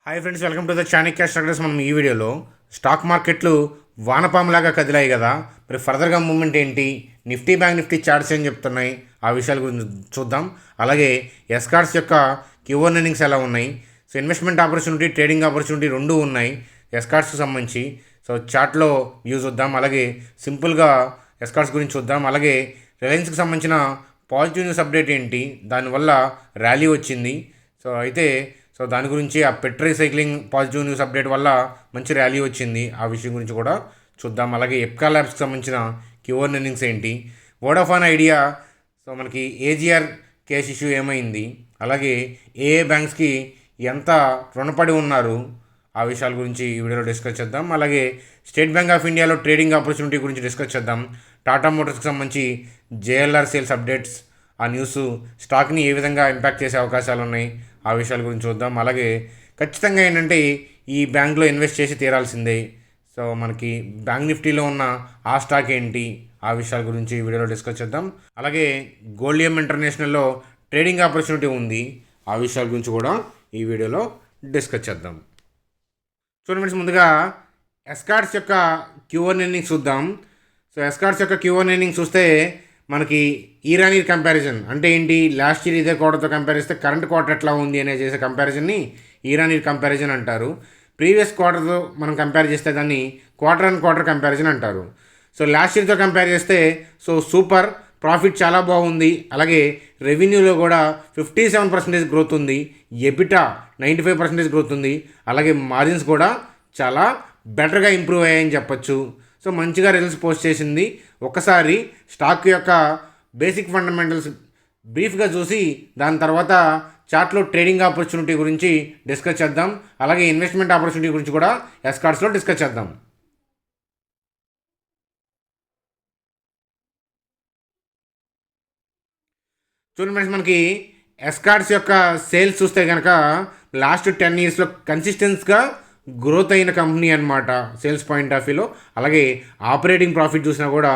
Hi friends, welcome to the Chanakya structures. మనం ఈ వీడియోలో స్టాక్ మార్కెట్లు వానపాములాగా కదిలాయి కదా, మరి ఫర్దర్గా మూమెంట్ ఏంటి, నిఫ్టీ బ్యాంక్ నిఫ్టీ చార్ట్స్ ఏం చెప్తున్నాయి, ఆ విషయాల గురించి చూద్దాం. అలాగే ఎస్కార్ట్స్ యొక్క క్యూవర్ ఎర్నింగ్స్ ఎలా ఉన్నాయి, so investment opportunity trading opportunity రెండూ ఉన్నాయి ఎస్కార్ట్స్కి సంబంధించి. సో చార్ట్లో వ్యూ చూద్దాం, అలాగే సింపుల్గా ఎస్కార్ట్స్ గురించి చూద్దాం. అలాగే రిలయన్స్కి సంబంధించిన పాజిటివ్ న్యూస్ అప్డేట్ ఏంటి, దానివల్ల ర్యాలీ వచ్చింది. సో దాని గురించి ఆ petrol recycling positive news update వల్ల మంచి ర్యాలీ వచ్చింది, ఆ విషయం గురించి కూడా చూద్దాం. అలాగే ఎప్కా ల్యాబ్స్కి సంబంధించిన క్యూవర్ ఎర్నింగ్స్ ఏంటి, వోడాఫోన్ ఐడియా, సో మనకి ఏజీఆర్ కేస్ ఇష్యూ ఏమైంది, అలాగే ఏ బ్యాంక్స్కి ఎంత రుణపడి ఉన్నారు, ఆ విషయాల గురించి ఈ వీడియోలో డిస్కస్ చేద్దాం. అలాగే స్టేట్ బ్యాంక్ ఆఫ్ ఇండియాలో ట్రేడింగ్ ఆపర్చునిటీ గురించి డిస్కస్ చేద్దాం. టాటా మోటార్స్కి సంబంధించి జేఎల్ఆర్ సేల్స్ అప్డేట్స్, ఆ న్యూస్ స్టాక్ని ఏ విధంగా ఇంపాక్ట్ చేసే అవకాశాలు ఉన్నాయి, ఆ విషయాల గురించి చూద్దాం. అలాగే ఖచ్చితంగా ఏంటంటే ఈ బ్యాంక్లో ఇన్వెస్ట్ చేసి తీరాల్సిందే. సో మనకి బ్యాంక్ నిఫ్టీలో ఉన్న ఆ స్టాక్ ఏంటి, ఆ విషయాల గురించి ఈ వీడియోలో డిస్కస్ చేద్దాం. అలాగే గోల్డియం ఇంటర్నేషనల్లో ట్రేడింగ్ ఆపర్చునిటీ ఉంది, ఆ విషయాల గురించి కూడా ఈ వీడియోలో డిస్కస్ చేద్దాం. చూడండి ఫ్రెండ్స్, ముందుగా ఎస్కార్ట్స్ యొక్క క్యూవర్ ఎర్నింగ్స్ చూద్దాం. సో ఎస్కార్ట్స్ యొక్క క్యూవర్ ఎర్నింగ్స్ చూస్తే మనకి ఇయర్ ఆన్ ఇయర్ కంపారిజన్ అంటే ఏంటి, లాస్ట్ ఇయర్ ఇదే క్వార్టర్తో కంపేర్ చేస్తే కరెంట్ క్వార్టర్ ఎట్లా ఉంది అనే చేసే కంపారిజన్ని ఇయర్ ఆన్ ఇయర్ కంపారిజన్ అంటారు. ప్రీవియస్ క్వార్టర్తో మనం కంపేర్ చేస్తే దాన్ని క్వార్టర్ ఆన్ క్వార్టర్ కంపారిజన్ అంటారు. సో లాస్ట్ ఇయర్తో కంపేర్ చేస్తే సో సూపర్ ప్రాఫిట్ చాలా బాగుంది. అలాగే రెవెన్యూలో కూడా 57% గ్రోత్ ఉంది, ఎబిటా 95% గ్రోత్ ఉంది. అలాగే మార్జిన్స్ కూడా చాలా బెటర్గా ఇంప్రూవ్ అయ్యాయని చెప్పచ్చు. సో మంచిగా రిజల్ట్స్ పోస్ట్ చేసింది. ఒకసారి స్టాక్ యొక్క బేసిక్ ఫండమెంటల్స్ బ్రీఫ్గా చూసి దాని తర్వాత చార్ట్లో ట్రేడింగ్ ఆపర్చునిటీ గురించి డిస్కస్ చేద్దాం. అలాగే ఇన్వెస్ట్మెంట్ ఆపర్చునిటీ గురించి కూడా ఎస్కార్ట్స్లో డిస్కస్ చేద్దాం. చూడండి ఫ్రెండ్స్, మనకి ఎస్కార్ట్స్ యొక్క సేల్స్ చూస్తే కనుక లాస్ట్ 10 ఇయర్స్లో కన్సిస్టెన్స్గా గ్రోత్ అయిన కంపెనీ అనమాట సేల్స్ పాయింట్ ఆఫ్ వ్యూలో. అలాగే ఆపరేటింగ్ ప్రాఫిట్ చూసినా కూడా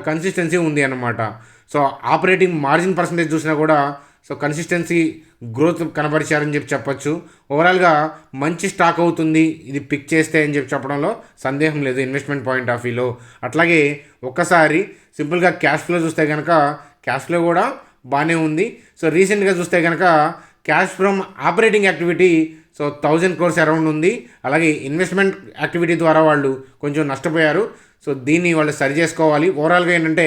కన్సిస్టెన్సీ ఉంది అన్నమాట. సో ఆపరేటింగ్ మార్జిన్ పర్సంటేజ్ చూసినా కూడా సో కన్సిస్టెన్సీ గ్రోత్ కనబరిచారని చెప్పచ్చు. ఓవరాల్గా మంచి స్టాక్ అవుతుంది ఇది పిక్ చేస్తే అని చెప్పడంలో సందేహం లేదు ఇన్వెస్ట్మెంట్ పాయింట్ ఆఫ్ వ్యూలో. అట్లాగే ఒక్కసారి సింపుల్గా క్యాష్ ఫ్లో చూస్తే కనుక క్యాష్ ఫ్లో కూడా బాగానే ఉంది. సో రీసెంట్గా చూస్తే కనుక cash from operating activity so 1000 crores around ఉంది. అలాగే ఇన్వెస్ట్మెంట్ యాక్టివిటీ ద్వారా వాళ్ళు కొంచెం నష్టపోయారు. సో దీన్ని వాళ్ళు సరి చేసుకోవాలి. ఓవరాల్గా ఏంటంటే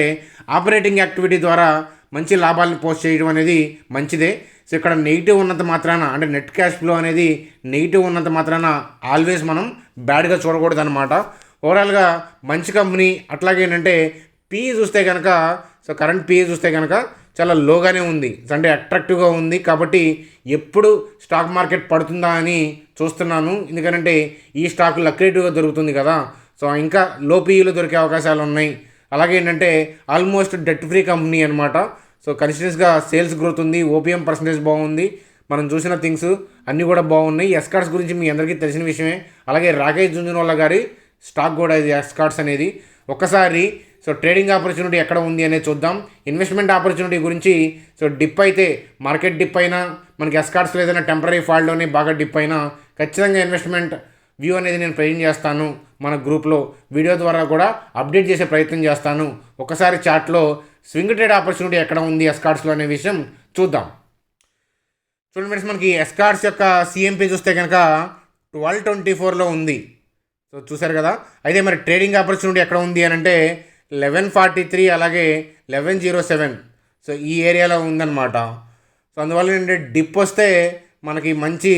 ఆపరేటింగ్ యాక్టివిటీ ద్వారా మంచి లాభాలను పోస్ట్ చేయడం అనేది మంచిదే. సో ఇక్కడ నెగిటివ్ ఉన్నంత మాత్రాన అంటే నెట్ క్యాష్ ఫ్లో అనేది నెగిటివ్ ఉన్నంత మాత్రాన ఆల్వేస్ మనం బ్యాడ్గా చూడకూడదు అనమాట. ఓవరాల్గా మంచి కంపెనీ. అట్లాగే ఏంటంటే పీఈ చూస్తే కనుక సో కరెంట్ పీఈ చూస్తే కనుక చాలా లోగానే ఉంది, అంటే అట్రాక్టివ్గా ఉంది. కాబట్టి ఎప్పుడు స్టాక్ మార్కెట్ పడుతుందా అని చూస్తున్నాను, ఎందుకంటే ఈ స్టాక్ లక్రేటివ్గా దొరుకుతుంది కదా. సో ఇంకా లో పీఈలో దొరికే అవకాశాలు ఉన్నాయి. అలాగే ఏంటంటే ఆల్మోస్ట్ డెట్ ఫ్రీ కంపెనీ అనమాట. సో కన్సిస్టెన్స్గా సేల్స్ గ్రోత్ ఉంది, ఓపీఎం పర్సంటేజ్ బాగుంది, మనం చూసిన థింగ్స్ అన్నీ కూడా బాగున్నాయి. ఎస్కార్ట్స్ గురించి మీ అందరికీ తెలిసిన విషయమే. అలాగే రాకేష్ జుంజునవాలా గారి స్టాక్ కూడా ఇది ఎస్కార్ట్స్ అనేది. ఒక్కసారి సో ట్రేడింగ్ ఆపర్చునిటీ ఎక్కడ ఉంది అనేది చూద్దాం. ఇన్వెస్ట్మెంట్ ఆపర్చునిటీ గురించి సో డిప్ అయితే మార్కెట్ డిప్ అయినా మనకి ఎస్కార్ట్స్లో ఏదైనా టెంపరీ ఫాల్ట్లోనే బాగా డిప్ అయినా ఖచ్చితంగా ఇన్వెస్ట్మెంట్ వ్యూ అనేది నేను ప్రజెంట్ చేస్తాను మన గ్రూప్లో, వీడియో ద్వారా కూడా అప్డేట్ చేసే ప్రయత్నం చేస్తాను. ఒకసారి చార్ట్లో స్వింగ్ ట్రేడ్ ఆపర్చునిటీ ఎక్కడ ఉంది ఎస్కార్ట్స్లో అనే విషయం చూద్దాం. చూడండి ఫ్రెండ్స్, మనకి ఎస్కార్ట్స్ యొక్క సిఎంపీ చూస్తే కనుక 1224లో ఉంది. సో చూసారు కదా. అయితే మరి ట్రేడింగ్ ఆపర్చునిటీ ఎక్కడ ఉంది అని అంటే 1143 అలాగే 1107 సో ఈ ఏరియాలో ఉందన్నమాట. సో అందువల్ల ఏంటంటే డిప్ వస్తే మనకి మంచి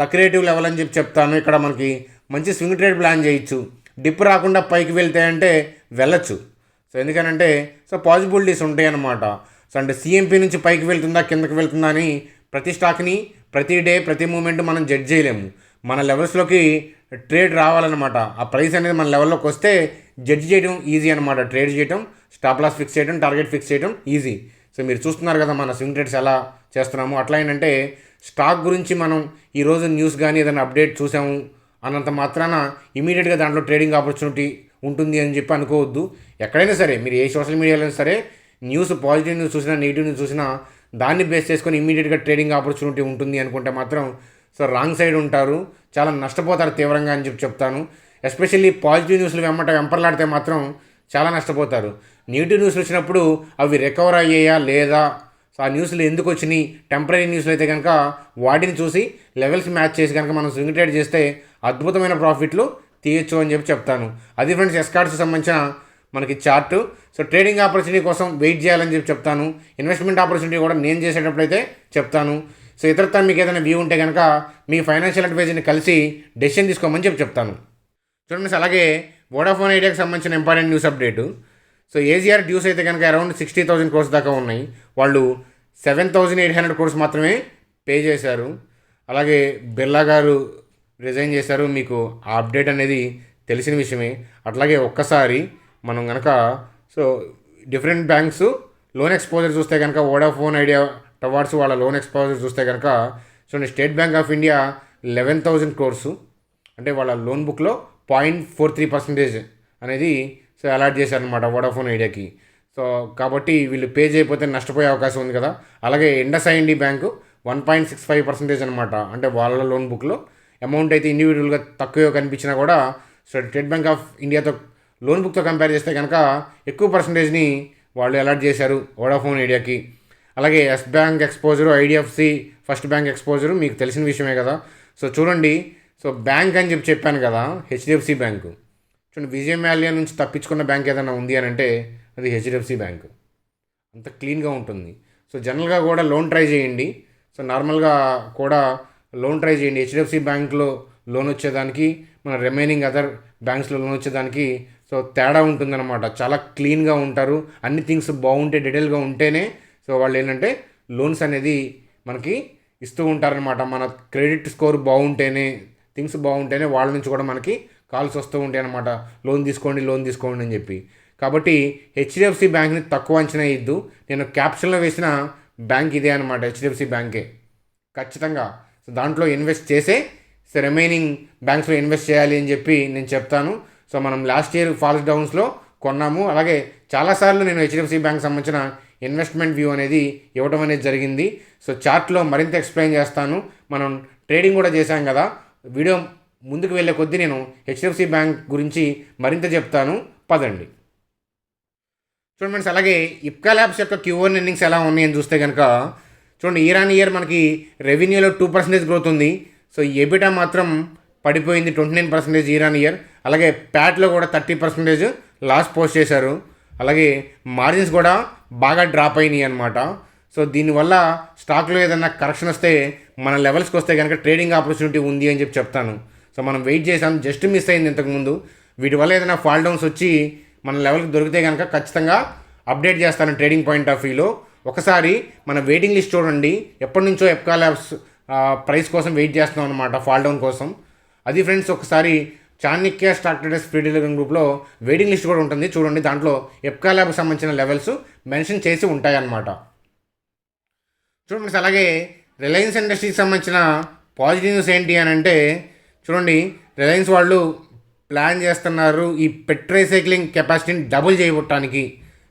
లక్రేటివ్ లెవెల్ అని చెప్తాను. ఇక్కడ మనకి మంచి స్వింగ్ ట్రేడ్ ప్లాన్ చేయొచ్చు. డిప్ రాకుండా పైకి వెళ్తే అంటే వెళ్ళచ్చు. సో ఎందుకనంటే సో పాసిబిలిటీస్ ఉంటాయి అన్నమాట. సో అంటే సిఎంపీ నుంచి పైకి వెళ్తుందా కిందకి వెళ్తుందా అని ప్రతి స్టాక్ని ప్రతి డే ప్రతి మూమెంట్ మనం జడ్జ్ చేయలేము. మన లెవెల్స్లోకి ట్రేడ్ రావాలన్నమాట. ఆ ప్రైస్ అనేది మన లెవెల్లోకి వస్తే జడ్జ్ చేయడం ఈజీ అనమాట. ట్రేడ్ చేయడం, స్టాప్ లాస్ ఫిక్స్ చేయడం, టార్గెట్ ఫిక్స్ చేయడం ఈజీ. సో మీరు చూస్తున్నారు కదా మన స్వింగ్ ట్రేడ్స్ ఎలా చేస్తున్నాము. అట్లా ఏంటంటే స్టాక్ గురించి మనం ఈరోజు న్యూస్ కానీ ఏదైనా అప్డేట్ చూసాము అన్నంత మాత్రాన ఇమీడియట్గా దాంట్లో ట్రేడింగ్ ఆపర్చునిటీ ఉంటుంది అని చెప్పి అనుకోవద్దు. ఎక్కడైనా సరే మీరు ఏ సోషల్ మీడియాలో సరే న్యూస్ పాజిటివ్ న్యూస్ చూసినా నెగిటివ్ న్యూస్ చూసినా దాన్ని బేస్ చేసుకొని ఇమీడియట్గా ట్రేడింగ్ ఆపర్చునిటీ ఉంటుంది అనుకుంటే మాత్రం సో రాంగ్ సైడ్ ఉంటారు, చాలా నష్టపోతారు తీవ్రంగా అని చెప్తాను. ఎస్పెషల్లీ పాజిటివ్ న్యూస్లు వెంపర్లాడితే మాత్రం చాలా నష్టపోతారు. నెగిటివ్ న్యూస్లు వచ్చినప్పుడు అవి రికవర్ అయ్యాయా లేదా, సో ఆ న్యూస్లు ఎందుకు వచ్చినాయి, టెంపరీ న్యూస్లు అయితే కనుక వాటిని చూసి లెవెల్స్ మ్యాచ్ చేసి కనుక మనం స్వింగ్ ట్రేడ్ చేస్తే అద్భుతమైన ప్రాఫిట్లు తీయచ్చు అని చెప్తాను. అది ఫ్రెండ్స్ ఎస్కార్ట్స్కి సంబంధించిన మనకి చార్టు. సో ట్రేడింగ్ ఆపర్చునిటీ కోసం వెయిట్ చేయాలని చెప్తాను. ఇన్వెస్ట్మెంట్ ఆపర్చునిటీ కూడా నేను చేసేటప్పుడు అయితే చెప్తాను. సో ఇతరత్తా మీకు ఏదైనా వ్యూ ఉంటే కనుక మీ ఫైనాన్షియల్ అడ్వైజర్ని కలిసి డెసిషన్ తీసుకోమని చెప్తాను. చూడండి, అలాగే వోడాఫోన్ ఐడియాకి సంబంధించిన important news update. So AGR dues అయితే కనుక అరౌండ్ 60,000 crores దాకా ఉన్నాయి. వాళ్ళు 7,800 crores మాత్రమే పే చేశారు. అలాగే బిర్లా గారు రిజైన్ చేశారు. మీకు ఆ అప్డేట్ అనేది తెలిసిన విషయమే. అట్లాగే ఒక్కసారి మనం కనుక so different banks loan exposure చూస్తే కనుక వోడాఫోన్ ఐడియా టవర్స్ వాళ్ళ లోన్ ఎక్స్పోజర్ చూస్తే కనుక చూడండి, state bank of India 11,000 crores, అంటే వాళ్ళ లోన్ బుక్లో 0.43% అనేది సో అలాట్ చేశారనమాట వోడాఫోన్ ఐడియాకి. సో కాబట్టి వీళ్ళు పే చేయకపోతే నష్టపోయే అవకాశం ఉంది కదా. అలాగే ఇండస్ఐండి బ్యాంకు 1.65% అనమాట, అంటే వాళ్ళ లోన్ బుక్లో అమౌంట్ అయితే ఇండివిజువల్గా తక్కువ కనిపించినా కూడా స్టేట్ బ్యాంక్ ఆఫ్ ఇండియాతో లోన్ బుక్తో కంపేర్ చేస్తే కనుక ఎక్కువ పర్సంటేజ్ని వాళ్ళు అలాట్ చేశారు వోడాఫోన్ ఐడియాకి. అలాగే yes bank exposure, IDFC first bank exposure మీకు తెలిసిన విషయమే కదా. సో చూడండి, సో బ్యాంక్ అని చెప్పాను కదా, హెచ్డిఎఫ్సి బ్యాంకు. చూడండి, విజయ మాల్యా నుంచి తప్పించుకున్న బ్యాంక్ ఏదైనా ఉంది అని అంటే అది హెచ్డిఎఫ్సి బ్యాంకు. అంత క్లీన్గా ఉంటుంది. సో జనరల్గా కూడా లోన్ ట్రై చేయండి. సో నార్మల్గా కూడా లోన్ ట్రై చేయండి. హెచ్డిఎఫ్సి బ్యాంక్లో లోన్ వచ్చేదానికి మన రిమైనింగ్ అదర్ బ్యాంక్స్లో లోన్ వచ్చేదానికి సో తేడా ఉంటుందన్నమాట. చాలా క్లీన్గా ఉంటారు. అన్ని థింగ్స్ బాగుంటే డీటెయిల్గా ఉంటేనే సో వాళ్ళు ఏంటంటే లోన్స్ అనేది మనకి ఇస్తూ ఉంటారనమాట. మన క్రెడిట్ స్కోర్ బాగుంటేనే, థింగ్స్ బాగుంటేనే వాళ్ళ నుంచి కూడా మనకి కాల్స్ వస్తూ ఉంటాయి అనమాట, లోన్ తీసుకోండి అని చెప్పి. కాబట్టి హెచ్డిఎఫ్సి బ్యాంక్ని తక్కువ అంచనా ఇద్దు. నేను క్యాప్షన్లో వేసిన బ్యాంక్ ఇదే అనమాట, హెచ్డిఎఫ్సి బ్యాంకే ఖచ్చితంగా. సో దాంట్లో ఇన్వెస్ట్ చేసే సో రిమైనింగ్ బ్యాంక్స్లో ఇన్వెస్ట్ చేయాలి అని చెప్పి నేను చెప్తాను. సో మనం లాస్ట్ ఇయర్ ఫాల్స్ డౌన్స్లో కొన్నాము. అలాగే చాలాసార్లు నేను హెచ్డిఎఫ్సి బ్యాంక్ సంబంధించిన ఇన్వెస్ట్మెంట్ వ్యూ అనేది ఇవ్వడం అనేది జరిగింది. సో చార్ట్లో మరింత ఎక్స్ప్లెయిన్ చేస్తాను. మనం ట్రేడింగ్ కూడా చేశాం కదా, వీడియో ముందుకు వెళ్ళే కొద్దీ నేను హెచ్డిఎఫ్సి బ్యాంక్ గురించి మరింత చెప్తాను, పదండి. చూడండి ఫ్రెండ్స్, అలాగే ఇప్కా ల్యాబ్స్ యొక్క Q1 ఎర్నింగ్స్ ఎలా ఉన్నాయని చూస్తే కనుక చూడండి, ఇయర్ ఆన్ ఇయర్ మనకి రెవెన్యూలో 2% గ్రోత్ ఉంది. సో ఎబిటా మాత్రం పడిపోయింది 29% ఇయర్ ఆన్ ఇయర్. అలాగే ప్యాట్లో కూడా 30% లాస్ పోస్ట్ చేశారు. అలాగే మార్జిన్స్ కూడా బాగా డ్రాప్ అయినాయి అనమాట. సో దీనివల్ల స్టాక్లో ఏదైనా కరెక్షన్ వస్తే మన లెవెల్స్కి వస్తే కనుక ట్రేడింగ్ ఆపర్చునిటీ ఉంది అని చెప్తాను. సో మనం వెయిట్ చేసాం, జస్ట్ మిస్ అయింది ఇంతకుముందు. వీటి వల్ల ఏదైనా ఫాల్ డౌన్స్ వచ్చి మన లెవెల్కి దొరికితే కనుక ఖచ్చితంగా అప్డేట్ చేస్తాను ట్రేడింగ్ పాయింట్ ఆఫ్ వ్యూలో. ఒకసారి మన వెయిటింగ్ లిస్ట్ చూడండి, ఎప్పటి నుంచో ఎప్కా ల్యాబ్స్ ప్రైస్ కోసం వెయిట్ చేస్తున్నాం అనమాట, ఫాల్ డౌన్ కోసం. అది ఫ్రెండ్స్, ఒకసారి Chanakya stock traders free dealing గ్రూప్లో వెయిటింగ్ లిస్ట్ కూడా ఉంటుంది చూడండి. దాంట్లో ఎప్కా ల్యాబ్కి సంబంధించిన లెవెల్స్ మెన్షన్ చేసి ఉంటాయన్నమాట. చూడండి, అలాగే రిలయన్స్ ఇండస్ట్రీకి సంబంధించిన పాజిటివ్ న్యూస్ ఏంటి అని అంటే చూడండి, రిలయన్స్ వాళ్ళు ప్లాన్ చేస్తున్నారు ఈ పెట్ రీసైక్లింగ్ కెపాసిటీని డబుల్ చేయబట్టడానికి.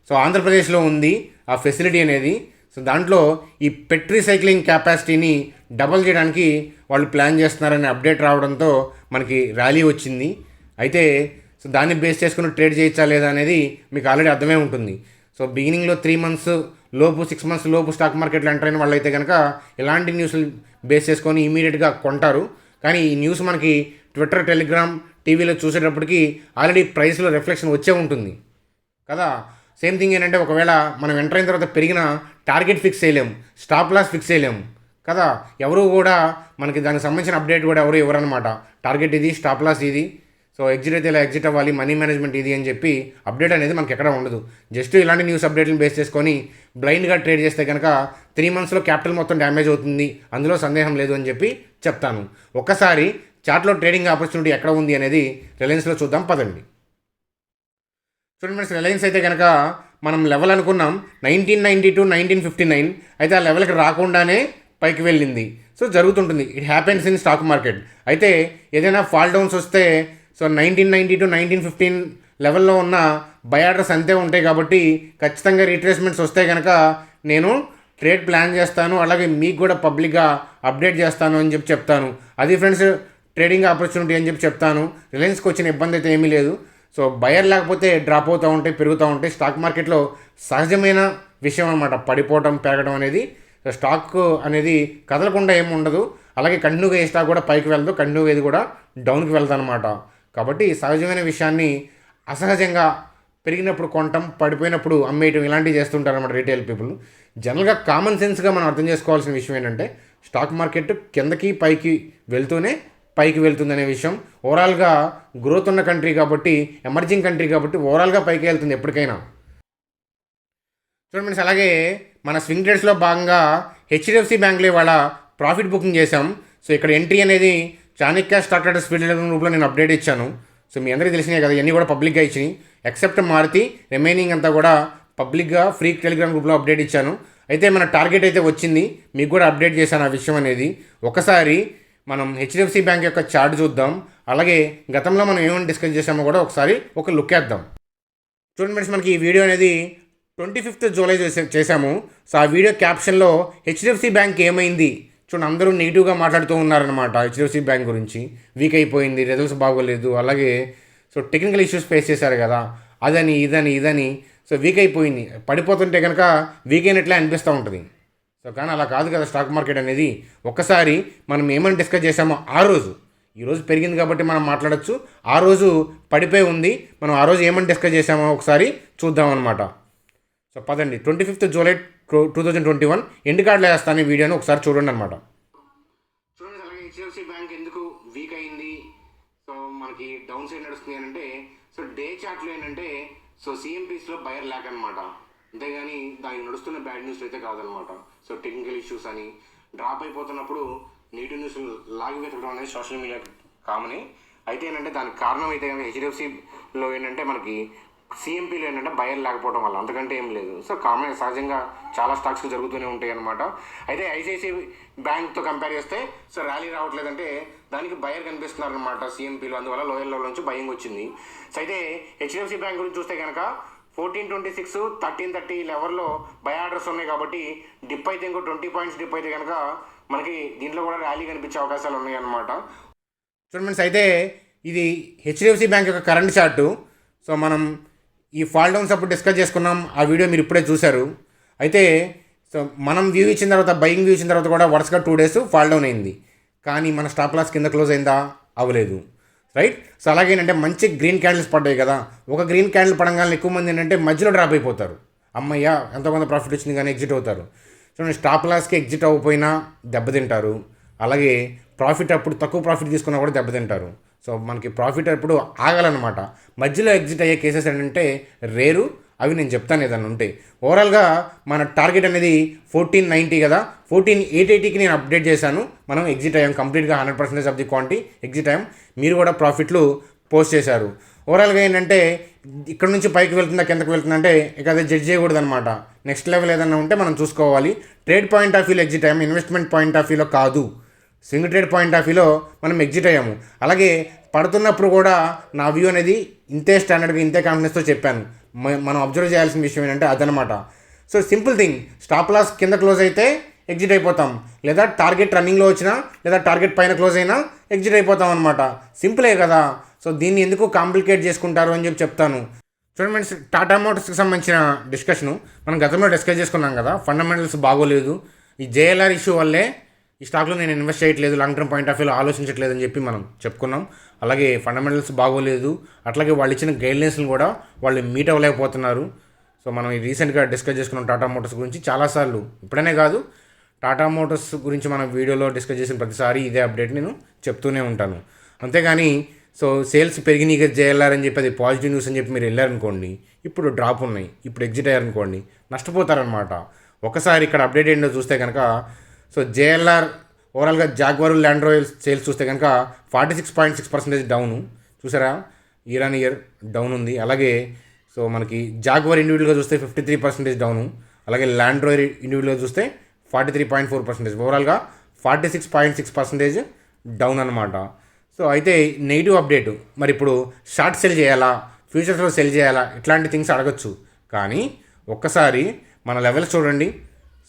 సో ఆంధ్రప్రదేశ్లో ఉంది ఆ ఫెసిలిటీ అనేది. సో దాంట్లో ఈ పెట్ రీసైక్లింగ్ కెపాసిటీని డబుల్ చేయడానికి వాళ్ళు ప్లాన్ చేస్తున్నారనే అప్డేట్ రావడంతో మనకి ర్యాలీ వచ్చింది. అయితే సో దాన్ని బేస్ చేసుకుని ట్రేడ్ చేయొచ్చా లేదా అనేది మీకు ఆల్రెడీ అర్థమే ఉంటుంది. సో బిగినింగ్లో 3 months లోపు 6 months లోపు స్టాక్ మార్కెట్లో ఎంటర్ అయిన వాళ్ళు అయితే కనుక ఇలాంటి న్యూస్లు బేస్ చేసుకొని ఇమీడియట్గా కొంటారు. కానీ ఈ న్యూస్ మనకి ట్విట్టర్, టెలిగ్రామ్, టీవీలో చూసేటప్పటికి ఆల్రెడీ ప్రైస్లో రిఫ్లెక్షన్ వచ్చే ఉంటుంది కదా. సేమ్ థింగ్ ఏంటంటే ఒకవేళ మనం ఎంటర్ అయిన తర్వాత పెరిగిన టార్గెట్ ఫిక్స్ చేయలేము, స్టాప్ లాస్ ఫిక్స్ చేయలేము కదా. ఎవరు కూడా మనకి దానికి సంబంధించిన అప్డేట్ కూడా ఎవరు ఇవ్వరనమాట. టార్గెట్ ఇది, స్టాప్ లాస్ ఇది, సో ఎగ్జిట్ అయితే ఇలా ఎగ్జిట్ అవ్వాలి, మనీ మేనేజ్మెంట్ ఇది అని చెప్పి అప్డేట్ అనేది మనకి ఎక్కడ ఉండదు. జస్ట్ ఇలాంటి న్యూస్ అప్డేట్లను బేస్ చేసుకొని బ్లైండ్గా ట్రేడ్ చేస్తే కనుక 3 monthsలో క్యాపిటల్ మొత్తం డ్యామేజ్ అవుతుంది, అందులో సందేహం లేదు అని చెప్పి చెప్తాను. ఒక్కసారి చార్ట్లో ట్రేడింగ్ ఆపర్చునిటీ ఎక్కడ ఉంది అనేది రిలయన్స్లో చూద్దాం, పదండి. చూడండి ఫ్రెండ్స్, రిలయన్స్ అయితే కనుక మనం లెవెల్ అనుకున్నాం 1992, 1959, అయితే ఆ లెవెల్కి రాకుండానే పైకి వెళ్ళింది. సో జరుగుతుంటుంది, it happens in stock market. అయితే ఏదైనా ఫాల్ డౌన్స్ వస్తే సో 1992, 1915 లెవెల్లో ఉన్న బై ఆర్డర్స్ అంతే ఉంటాయి. కాబట్టి ఖచ్చితంగా రీట్రేస్మెంట్స్ వస్తే కనుక నేను ట్రేడ్ ప్లాన్ చేస్తాను, అలాగే మీకు కూడా పబ్లిక్గా అప్డేట్ చేస్తాను అని చెప్పి చెప్తాను. అది ఫ్రెండ్స్ ట్రేడింగ్ ఆపర్చునిటీ అని చెప్పి చెప్తాను. రిలయన్స్కి వచ్చిన ఇబ్బంది అయితే ఏమీ లేదు. సో బయర్ లేకపోతే డ్రాప్ అవుతూ ఉంటాయి, పెరుగుతూ ఉంటాయి. స్టాక్ మార్కెట్లో సహజమైన విషయం అనమాట పడిపోవడం పెరగడం అనేది. స్టాక్ అనేది కదలకుండా ఏమి ఉండదు. అలాగే కంటిన్యూగా ఏ స్టాక్ కూడా పైకి వెళ్ళదు, కంటిన్యూగా ఇది కూడా డౌన్కి వెళ్తాను అనమాట. కాబట్టి సహజమైన విషయాన్ని అసహజంగా పెరిగినప్పుడు కొనటం, పడిపోయినప్పుడు అమ్మేయటం ఇలాంటివి చేస్తుంటారు అన్నమాట రీటైల్ పీపుల్. జనరల్గా కామన్ సెన్స్గా మనం అర్థం చేసుకోవాల్సిన విషయం ఏంటంటే స్టాక్ మార్కెట్ కిందకి పైకి వెళ్తూనే పైకి వెళ్తుందనే విషయం. ఓవరాల్గా గ్రోత్ ఉన్న కంట్రీ కాబట్టి, ఎమర్జింగ్ కంట్రీ కాబట్టి ఓవరాల్గా పైకి వెళ్తుంది ఎప్పటికైనా. చూడండి ఫ్రెండ్స్, అలాగే మన స్వింగ్ ట్రేడ్స్లో భాగంగా హెచ్డిఎఫ్సి బ్యాంక్లో ఇవాళ ప్రాఫిట్ బుకింగ్ చేశాం. సో ఇక్కడ ఎంట్రీ అనేది చాణక్య స్టాక్ ట్రేడర్స్ టెలిగ్రామ్ గ్రూప్లో నేను అప్డేట్ ఇచ్చాను. సో మీ అందరికీ తెలిసినాయి కదా, ఇవన్నీ కూడా పబ్లిక్గా ఇచ్చినాయి. ఎక్సెప్ట్ మారుతి, రిమైనింగ్ అంతా కూడా పబ్లిక్గా ఫ్రీ టెలిగ్రామ్ గ్రూప్లో అప్డేట్ ఇచ్చాను. అయితే మన టార్గెట్ అయితే వచ్చింది, మీకు కూడా అప్డేట్ చేశాను ఆ విషయం అనేది. ఒకసారి మనం హెచ్డిఎఫ్సి బ్యాంక్ యొక్క చార్ట్ చూద్దాం. అలాగే గతంలో మనం ఏమైనా డిస్కస్ చేసామో కూడా ఒకసారి ఒక లుక్ వేద్దాం. చూడండి ఫ్రెండ్స్, మనకి ఈ వీడియో అనేది 25th జూలై చేశాము. సో ఆ వీడియో క్యాప్షన్లో హెచ్డిఎఫ్సి బ్యాంక్ ఏమైంది చూడండి, అందరూ నెగిటివ్గా మాట్లాడుతూ ఉన్నారనమాట. హెచ్డిఎఫ్సి బ్యాంక్ గురించి వీక్ అయిపోయింది, రిజల్ట్స్ బాగోలేదు, అలాగే సో టెక్నికల్ ఇష్యూస్ ఫేస్ చేశారు కదా, అదని ఇదని సో వీక్ అయిపోయింది. పడిపోతుంటే కనుక వీక్ అయినట్లే అనిపిస్తూ ఉంటుంది. సో కానీ అలా కాదు కదా స్టాక్ మార్కెట్ అనేది. ఒక్కసారి మనం ఏమని డిస్కస్ చేసామో ఆ రోజు, ఈరోజు పెరిగింది కాబట్టి మనం మాట్లాడచ్చు, ఆ రోజు పడిపోయి ఉంది, మనం ఆ రోజు ఏమని డిస్కస్ చేసామో ఒకసారి చూద్దాం అనమాట. సో పదండి, 25th జూలై 2021 ఎండ్ కార్డులో వేస్తాను ఈ వీడియోని, ఒకసారి చూడండి అనమాట. చూడండి, అలాగే హెచ్డిఎఫ్సి బ్యాంక్ ఎందుకు వీక్ అయింది, సో మనకి డౌన్ సైడ్ నడుస్తుంది అని అంటే, సో డే చార్ట్లో ఏంటంటే సో సిఎంపీస్లో బయర్ ల్యాక్ అనమాట. అంతేగాని దానికి నడుస్తున్న బ్యాడ్ న్యూస్ అయితే కాదనమాట. సో టెక్నికల్ ఇష్యూస్ అని డ్రాప్ అయిపోతున్నప్పుడు నెగిటివ్ న్యూస్ లాగి వెతకడం అనేది సోషల్ మీడియా కామన్. అయితే ఏంటంటే దానికి కారణం అయితే కనుక హెచ్డిఎఫ్సిలో ఏంటంటే మనకి సిఎంపీలో ఏంటంటే బయర్ లేకపోవడం వల్ల, అంతకంటే ఏం లేదు. సో కామన్ సహజంగా చాలా స్టాక్స్కి జరుగుతూనే ఉంటాయి అనమాట. అయితే ఐసిఐసిఐ బ్యాంక్తో కంపేర్ చేస్తే సో ర్యాలీ రావట్లేదంటే దానికి బయర్ కనిపిస్తున్నారు అనమాట సిఎంపీలో, అందువల్ల లోయర్ లెవెల్ నుంచి బయింగ్ వచ్చింది. సో అయితే హెచ్డిఎఫ్సి బ్యాంక్ గురించి చూస్తే కనుక 1426, 1330 లెవెల్లో బై ఆర్డర్స్ ఉన్నాయి కాబట్టి డిప్ అయితే ఇంకో 20 పాయింట్స్ డిప్ అయితే కనుక మనకి దీంట్లో కూడా ర్యాలీ కనిపించే అవకాశాలు ఉన్నాయి అన్నమాట. చూడండి ఫ్రెండ్స్, అయితే ఇది హెచ్డిఎఫ్సి బ్యాంక్ యొక్క కరెంట్ చార్టు. సో మనం ఈ ఫాల్ డౌన్స్ అప్పుడు డిస్కస్ చేసుకున్నాం, ఆ వీడియో మీరు ఇప్పుడే చూశారు. అయితే సో మనం వ్యూ ఇచ్చిన తర్వాత, బయింగ్ వ్యూ ఇచ్చిన తర్వాత కూడా వరుసగా 2 days ఫాల్ డౌన్ అయింది. కానీ మన స్టాప్ లాస్ కింద క్లోజ్ అయిందా? అవ్వలేదు, రైట్. సో అలాగేంటంటే మంచి గ్రీన్ క్యాండిల్స్ పడ్డాయి కదా, ఒక గ్రీన్ క్యాండిల్ పడంగానే ఎక్కువ మంది ఏంటంటే మధ్యలో డ్రాప్ అయిపోతారు. అమ్మయ్య ఎంతో కొంత ప్రాఫిట్ వచ్చింది కానీ ఎగ్జిట్ అవుతారు. చూడండి, స్టాప్ లాస్కి ఎగ్జిట్ అవ్వకపోయినా దెబ్బతింటారు, అలాగే ప్రాఫిట్ అప్పుడు తక్కువ ప్రాఫిట్ తీసుకున్నా కూడా దెబ్బతింటారు. సో మనకి ప్రాఫిట్ అప్పుడు ఆగాలన్నమాట. మధ్యలో ఎగ్జిట్ అయ్యే కేసెస్ ఏంటంటే రేరు, అవి నేను చెప్తాను ఏదన్నా ఉంటే. ఓవరాల్గా మన టార్గెట్ అనేది 1490 కదా, 14880కి నేను అప్డేట్ చేశాను. మనం ఎగ్జిట్ అయ్యాం కంప్లీట్గా, 100% ఆఫ్ ది క్వాంటిటీ ఎగ్జిట్ అయ్యాం. మీరు కూడా ప్రాఫిట్లు పోస్ట్ చేశారు. ఓవరాల్గా ఏంటంటే ఇక్కడ నుంచి పైకి వెళ్తుందా కిందకి వెళ్తుందంటే ఇక అదే జడ్జ్ చేయకూడదు అనమాట. నెక్స్ట్ లెవెల్ ఏదైనా ఉంటే మనం చూసుకోవాలి. ట్రేడ్ పాయింట్ ఆఫ్ వ్యూలో ఎగ్జిట్ అయ్యాము, ఇన్వెస్ట్మెంట్ పాయింట్ ఆఫ్ వ్యూలో కాదు. స్వింగ్ ట్రేడ్ పాయింట్ ఆఫ్ వ్యూలో మనం ఎగ్జిట్ అయ్యాము. అలాగే పడుతున్నప్పుడు కూడా నా వ్యూ అనేది ఇంతే స్టాండర్డ్గా, ఇంతే కాన్ఫిడెన్స్తో చెప్పాను. మనం అబ్జర్వ్ చేయాల్సిన విషయం ఏంటంటే అదనమాట. So simple thing, stop loss కింద క్లోజ్ అయితే ఎగ్జిట్ అయిపోతాం, లేదా టార్గెట్ రన్నింగ్లో వచ్చినా లేదా టార్గెట్ పైన క్లోజ్ అయినా ఎగ్జిట్ అయిపోతాం అనమాట. సింపులే కదా. సో దీన్ని ఎందుకు కాంప్లికేట్ చేసుకుంటారు అని చెప్పి చెప్తాను. చూడండి ఫ్రెండ్స్, టాటా మోటార్స్కి సంబంధించిన డిస్కషను మనం గతంలో డిస్కస్ చేసుకున్నాం కదా. ఫండమెంటల్స్ బాగోలేదు, ఈ జేఎల్ఆర్ ఇష్యూ వల్లే ఈ స్టాక్లో నేను ఇన్వెస్ట్ చేయట్లేదు, లాంగ్ టర్మ్ పాయింట్ ఆఫ్ వ్యూలో ఆలోచించట్లేదు అని చెప్పి మనం చెప్పుకున్నాం. అలాగే ఫండమెంటల్స్ బాగోలేదు, అట్లాగే వాళ్ళు ఇచ్చిన గైడ్లైన్స్ని కూడా వాళ్ళు మీట్ అవ్వలేకపోతున్నారు. సో మనం రీసెంట్గా డిస్కస్ చేసుకున్నాం టాటా మోటార్స్ గురించి చాలాసార్లు, ఇప్పుడనే కాదు, టాటా మోటార్స్ గురించి మనం వీడియోలో డిస్కస్ చేసిన ప్రతిసారి ఇదే అప్డేట్ నేను చెప్తూనే ఉంటాను. అంతేగాని సో సేల్స్ పెరిగినాయి కదా జేఎల్ఆర్ అని చెప్పి అది పాజిటివ్ న్యూస్ అని చెప్పి మీరు వెళ్ళారనుకోండి, ఇప్పుడు డ్రాప్ ఉన్నాయి, ఇప్పుడు ఎగ్జిట్ అయ్యారనుకోండి, నష్టపోతారనమాట. ఒకసారి ఇక్కడ అప్డేట్ ఏంటో చూస్తే కనుక సో జేఎల్ఆర్ ఓవరాల్గా జాగ్వార్ ల్యాండ్ రాయల్ సేల్స్ చూస్తే కనుక 46.6% డౌను, చూసారా, ఇయర్ ఆన్ ఇయర్ డౌన్ ఉంది. అలాగే సో మనకి జాగ్వార్ ఇండివిజువల్గా చూస్తే 53% డౌను, అలాగే ల్యాండ్ రాయల్ ఇండివిజువల్గా చూస్తే 43.4%, ఓవరాల్గా 46.6% డౌన్ అనమాట. సో అయితే నెగిటివ్ అప్డేట్. మరి ఇప్పుడు షార్ట్ సెల్ చేయాలా, ఫ్యూచర్స్లో సెల్ చేయాలా, ఇట్లాంటి థింగ్స్ అడగచ్చు. కానీ ఒక్కసారి మన లెవెల్స్ చూడండి.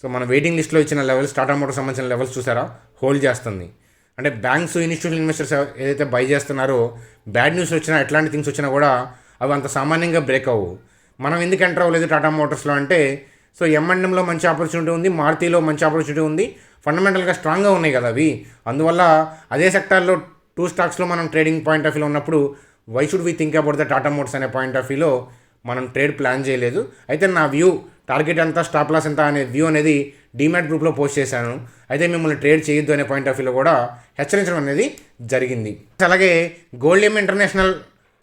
సో మన వెయిటింగ్ లిస్ట్లో ఇచ్చిన లెవెల్స్, టాటా మోటార్స్ సంబంధించిన లెవెల్స్ చూసారా, హోల్డ్ చేస్తుంది. అంటే బ్యాంక్స్, ఇన్స్టిట్యూషనల్ ఇన్వెస్టర్స్ ఏదైతే బై చేస్తున్నారో, బ్యాడ్ న్యూస్ వచ్చినా, ఎట్లాంటి థింగ్స్ వచ్చినా కూడా అవి అంత సామాన్యంగా బ్రేక్ అవ్వవు. మనం ఎందుకు ఎంటర్ అవ్వలేదు టాటా మోటార్స్లో అంటే, సో M&Mలో మంచి ఆపర్చునిటీ ఉంది, మారుతిలో మంచి ఆపర్చునిటీ ఉంది, ఫండమెంటల్గా స్ట్రాంగ్గా ఉన్నాయి కదా అవి. అందువల్ల అదే సెక్టార్లో 2 స్టాక్స్లో మనం ట్రేడింగ్ పాయింట్ ఆఫ్ వ్యూలో ఉన్నప్పుడు why should we think about the Tata motors అనే పాయింట్ ఆఫ్ వ్యూలో మనం ట్రేడ్ ప్లాన్ చేయలేదు. అయితే నా వ్యూ, టార్గెట్ ఎంత, స్టాప్ లాస్ ఎంత అనే వ్యూ అనేది డీమ్యాట్ గ్రూప్లో పోస్ట్ చేశాను. అయితే మిమ్మల్ని ట్రేడ్ చేయొద్దు అనే పాయింట్ ఆఫ్ వ్యూలో కూడా హెచ్చరించడం అనేది జరిగింది. అలాగే గోల్డియం ఇంటర్నేషనల్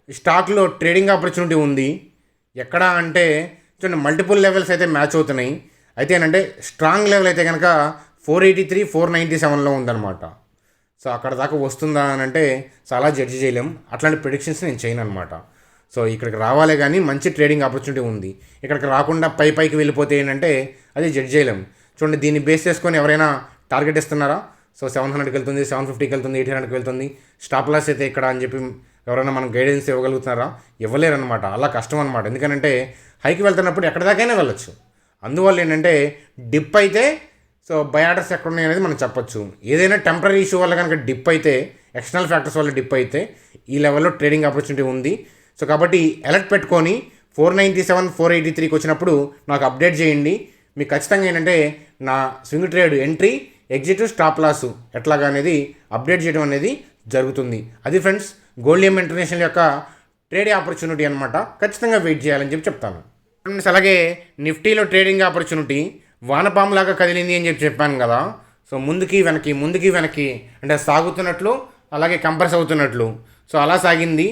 స్టాక్లో ట్రేడింగ్ ఆపర్చునిటీ ఉంది. ఎక్కడ అంటే చూడండి, మల్టిపుల్ లెవెల్స్ అయితే మ్యాచ్ అవుతున్నాయి. అయితే ఏంటంటే స్ట్రాంగ్ లెవెల్ అయితే కనుక 483, 497లో ఉందన్నమాట. సో అక్కడ దాకా వస్తుందా అని అంటే చాలా జడ్జి చేయలేం. అట్లాంటి ప్రిడిక్షన్స్ నేను చేయను అనమాట. సో ఇక్కడికి రావాలే కానీ మంచి ట్రేడింగ్ ఆపర్చునిటీ ఉంది. ఇక్కడికి రాకుండా పైకి వెళ్ళిపోతే ఏంటంటే అది జడ్జ్ చేయలేం. చూడండి, దీన్ని బేస్ చేసుకొని ఎవరైనా టార్గెట్ ఇస్తున్నారా? సో 700కి వెళ్తుంది, 750కి వెళ్తుంది, 800కి వెళ్తుంది, స్టాప్ లాస్ అయితే ఇక్కడ అని చెప్పి ఎవరైనా మనం గైడెన్స్ ఇవ్వగలుగుతున్నారా? ఇవ్వలేరనమాట. అలా కష్టం అనమాట. ఎందుకంటే హైకి వెళ్తున్నప్పుడు ఎక్కడి దాకైనా వెళ్ళొచ్చు. అందువల్ల ఏంటంటే డిప్ అయితే సో బై ఆర్డర్స్ ఎక్కడ ఉన్నాయి అనేది మనం చెప్పొచ్చు. ఏదైనా టెంపరీ ఇష్యూ వల్ల కనుక డిప్ అయితే, ఎక్స్టర్నల్ ఫ్యాక్టర్స్ వల్ల డిప్ అయితే ఈ లెవెల్లో ట్రేడింగ్ ఆపర్చునిటీ ఉంది. సో కాబట్టి అలర్ట్ పెట్టుకొని 497, 483కి వచ్చినప్పుడు నాకు అప్డేట్ చేయండి. మీకు ఖచ్చితంగా ఏంటంటే నా swing trade entry, exit, stop loss ఎట్లాగా అనేది అప్డేట్ చేయడం అనేది జరుగుతుంది. అది ఫ్రెండ్స్ గోల్డియం ఇంటర్నేషనల్ యొక్క ట్రేడింగ్ ఆపర్చునిటీ అనమాట. ఖచ్చితంగా వెయిట్ చేయాలని చెప్పి చెప్తాను ఫ్రెండ్స్. అలాగే నిఫ్టీలో ట్రేడింగ్ ఆపర్చునిటీ వానపాములాగా కదిలింది అని చెప్పాను కదా. సో ముందుకి వెనక్కి అంటే సాగుతున్నట్లు, అలాగే కంప్రెస్ అవుతున్నట్లు. సో అలా సాగింది.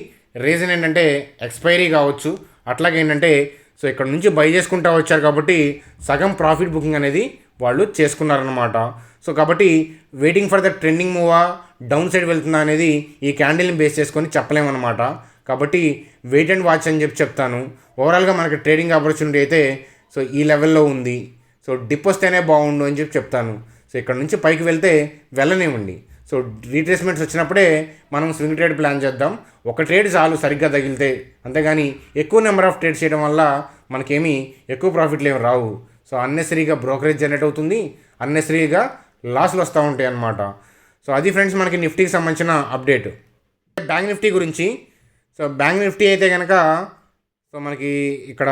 రీజన్ ఏంటంటే ఎక్స్పైరీ కావచ్చు. అట్లాగే ఏంటంటే సో ఇక్కడ నుంచి బై చేసుకుంటూ వచ్చారు కాబట్టి సగం ప్రాఫిట్ బుకింగ్ అనేది వాళ్ళు చేసుకున్నారనమాట. సో కాబట్టి వెయిటింగ్ ఫర్ ద ట్రెండింగ్ మూవా, డౌన్ సైడ్ వెళ్తుందా అనేది ఈ క్యాండిల్ని బేస్ చేసుకొని చెప్పలేమన్నమాట. కాబట్టి వెయిట్ అండ్ వాచ్ అని చెప్తాను. ఓవరాల్గా మనకి ట్రేడింగ్ ఆపర్చునిటీ అయితే సో ఈ లెవెల్లో ఉంది. సో డిప్ వస్తేనే బాగుండు అని చెప్తాను. సో ఇక్కడ నుంచి పైకి వెళ్తే వెళ్ళనివ్వండి. సో రీట్రేస్మెంట్స్ వచ్చినప్పుడే మనం స్వింగ్ ట్రేడ్ ప్లాన్ చేద్దాం. ఒక ట్రేడ్ చాలు సరిగ్గా తగిలితే, అంతేగాని ఎక్కువ నెంబర్ ఆఫ్ ట్రేడ్స్ చేయడం వల్ల మనకేమీ ఎక్కువ ప్రాఫిట్లు ఏమి రావు. సో అన్నెసరీగా బ్రోకరేజ్ జనరేట్ అవుతుంది, అన్నెసరీగా లాస్లు వస్తూ ఉంటాయి అన్నమాట. సో అది ఫ్రెండ్స్ మనకి నిఫ్టీకి సంబంధించిన అప్డేట్. బ్యాంక్ నిఫ్టీ గురించి, సో బ్యాంక్ నిఫ్టీ అయితే కనుక సో మనకి ఇక్కడ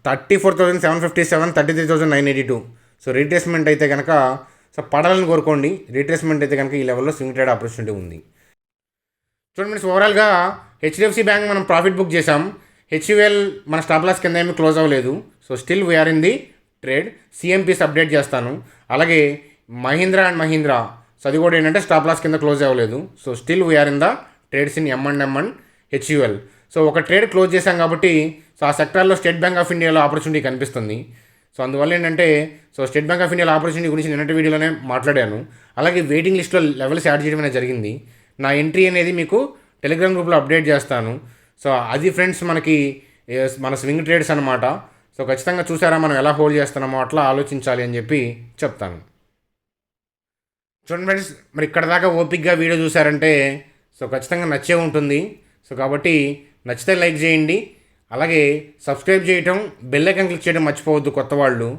34,757, 33,982. సో రీట్రేస్మెంట్ అయితే కనుక సో పడాలని కోరుకోండి. రీట్రేస్మెంట్ అయితే కనుక ఈ లెవెల్లో స్వింగ్ ట్రేడ్ ఆపర్చునిటీ ఉంది. చూడండి ఫ్రెండ్స్, ఓవరాల్గా హెచ్డిఎఫ్సి బ్యాంక్ మనం ప్రాఫిట్ బుక్ చేసాం. హెచ్యుఎల్ మన స్టాప్ లాస్ కింద ఏమీ క్లోజ్ అవ్వలేదు. So still we are in the trade. CMPs update చేస్తాను. అలాగే మహీంద్రా అండ్ మహీంద్రా, సో అది కూడా ఏంటంటే స్టాప్ లాస్ కింద క్లోజ్ అవ్వలేదు. So still we are in the trades in M&M and HUL. So ఒక ట్రేడ్ క్లోజ్ చేశాం కాబట్టి సో ఆ సెక్టార్లో స్టేట్ బ్యాంక్ ఆఫ్ ఇండియాలో ఆపర్చునిటీ కనిపిస్తుంది. సో అందువల్ల ఏంటంటే సో స్టేట్ బ్యాంక్ ఆఫ్ ఇండియాలో ఆపర్చునిటీ గురించి నిన్నటి వీడియోలోనే మాట్లాడాను. అలాగే వెయిటింగ్ లిస్ట్లో లెవెల్స్ యాడ్ చేయడం అనేది జరిగింది. నా ఎంట్రీ అనేది మీకు టెలిగ్రామ్ గ్రూప్లో అప్డేట్ చేస్తాను. సో అది ఫ్రెండ్స్ మనకి మన స్వింగ్ ట్రేడ్స్ అనమాట. సో ఖచ్చితంగా చూసారా మనం ఎలా హోల్డ్ చేస్తున్నామో అట్లా ఆలోచించాలి అని చెప్పి చెప్తాను. చూడండి ఫ్రెండ్స్, మరి ఇక్కడ దాకా ఓపిక్గా వీడియో చూసారంటే సో ఖచ్చితంగా నచ్చే ఉంటుంది. సో కాబట్టి నచ్చితే లైక్ చేయండి. అలాగే సబ్స్క్రైబ్ చేయటం, బెల్ ఐకాన్ క్లిక్ చేయడం మర్చిపోవద్దు కొత్త వాళ్ళు.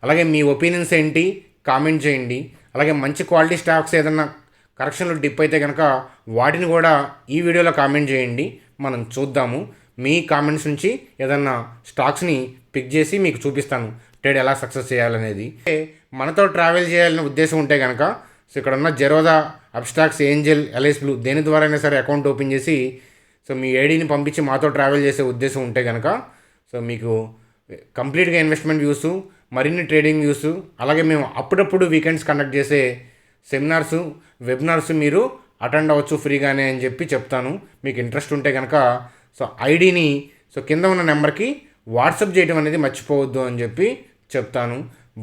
అలాగే మీ ఒపీనియన్స్ ఏంటి కామెంట్ చేయండి. అలాగే మంచి క్వాలిటీ స్టాక్స్ ఏదన్నా కరెక్షన్లో డిప్ అయితే కనుక వాటిని కూడా ఈ వీడియోలో కామెంట్ చేయండి, మనం చూద్దాము. మీ కామెంట్స్ నుంచి ఏదన్నా స్టాక్స్ని పిక్ చేసి మీకు చూపిస్తాను ట్రేడ్ ఎలా సక్సెస్ చేయాలనేది. మనతో ట్రావెల్ చేయాలనే ఉద్దేశం ఉంటే కనుక సో ఇక్కడ ఉన్న జెరోదా, అబ్స్ట్రాక్స్, ఏంజల్, ఎల్ఐస్ బ్లూ దేని ద్వారా అయినా సరే అకౌంట్ ఓపెన్ చేసి సో మీ ఐడిని పంపించి మాతో ట్రావెల్ చేసే ఉద్దేశం ఉంటే కనుక సో మీకు కంప్లీట్గా ఇన్వెస్ట్మెంట్ వ్యూస్, మరిన్ని ట్రేడింగ్ వ్యూస్, అలాగే మేము అప్పుడప్పుడు వీకెండ్స్ కండక్ట్ చేసే సెమినార్స్, వెబినార్స్ మీరు అటెండ్ అవ్వచ్చు ఫ్రీగానే అని చెప్పి చెప్తాను. మీకు ఇంట్రెస్ట్ ఉంటే కనుక సో ఐడిని సో కింద ఉన్న నెంబర్కి వాట్సాప్ చేయడం అనేది మర్చిపోవద్దు అని చెప్పి చెప్తాను.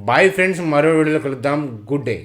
బాయ్ ఫ్రెండ్స్, మరో వీడియోలో కలుద్దాం. Good day.